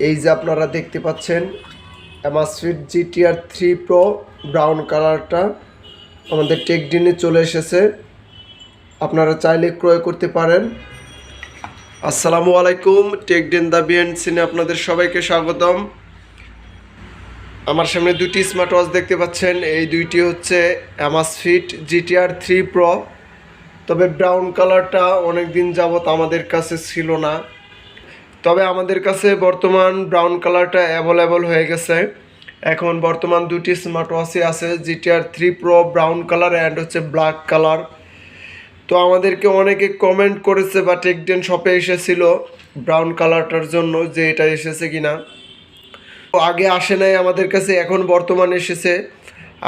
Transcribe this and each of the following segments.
এই যে আপনারা দেখতে পাচ্ছেন Amazfit GTR 3 Pro ব্রাউন কালারটা আমাদের টেকডেনে চলে এসেছে। আপনারা চাইলে ক্রয় করতে পারেন। আসসালামু আলাইকুম, টেকডেন দা বিএন্ড সিনে আপনাদের সবাইকে স্বাগতম। আমার সামনে দুটি স্মার্ট ওয়াচ দেখতে পাচ্ছেন। এই দুইটি হচ্ছে Amazfit GTR 3 Pro। তবে ব্রাউন কালারটা অনেক দিন যাবত আমাদের কাছে ছিল না, তবে আমাদের কাছে বর্তমান ব্রাউন কালারটা অ্যাভেলেবল হয়ে গেছে। এখন বর্তমান দুটি স্মার্ট ওয়াচই আছে, GTR 3 Pro brown colour and হচ্ছে ব্ল্যাক কালার। তো আমাদেরকে অনেকে কমেন্ট করেছে বা টেকডেন শপে এসেছিল ব্রাউন কালারটার জন্য যে এটা এসেছে কিনা। তো আগে আসে নাই আমাদের কাছে, এখন বর্তমানে এসেছে।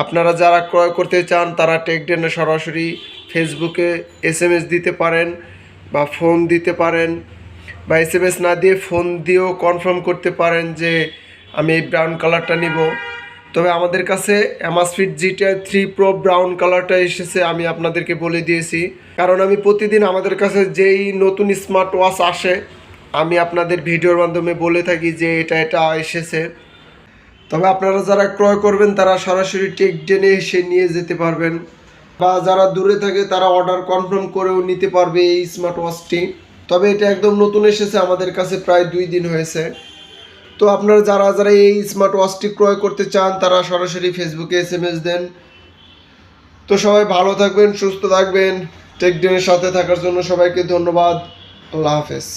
আপনারা যারা ক্রয় করতে চান তারা টেকডেনে সরাসরি ফেসবুকে SMS দিতে পারেন বা ফোন দিতে পারেন, বা SMS না দিয়ে ফোন দিয়েও কনফার্ম করতে পারেন যে আমি এই ব্রাউন কালারটা নিব। তবে আমাদের কাছে Amazfit GTR 3 Pro ব্রাউন কালারটা এসেছে, আমি আপনাদেরকে বলে দিয়েছি। কারণ আমি প্রতিদিন আমাদের কাছে যেই নতুন স্মার্ট ওয়াচ আসে আমি আপনাদের ভিডিওর মাধ্যমে বলে থাকি যে এটা এসেছে। তবে আপনারা যারা ক্রয় করবেন তারা সরাসরি টেকডেনে এসে নিয়ে যেতে পারবেন, বা যারা দূরে থাকে তারা অর্ডার কনফার্ম করেও নিতে পারবে এই স্মার্ট ওয়াচটি। তবে এটা একদম নতুন এসেছে, আমাদের কাছে প্রায় 2 দিন হয়েছে। তো আপনারা যারা এই স্মার্ট ওয়াচটি ক্রয় করতে চান তারা সরাসরি ফেসবুকে SMS দেন। তো সবাই ভালো থাকবেন, সুস্থ থাকবেন। টেকডেনের সাথে থাকার জন্য সবাইকে ধন্যবাদ। আল্লাহ হাফেজ।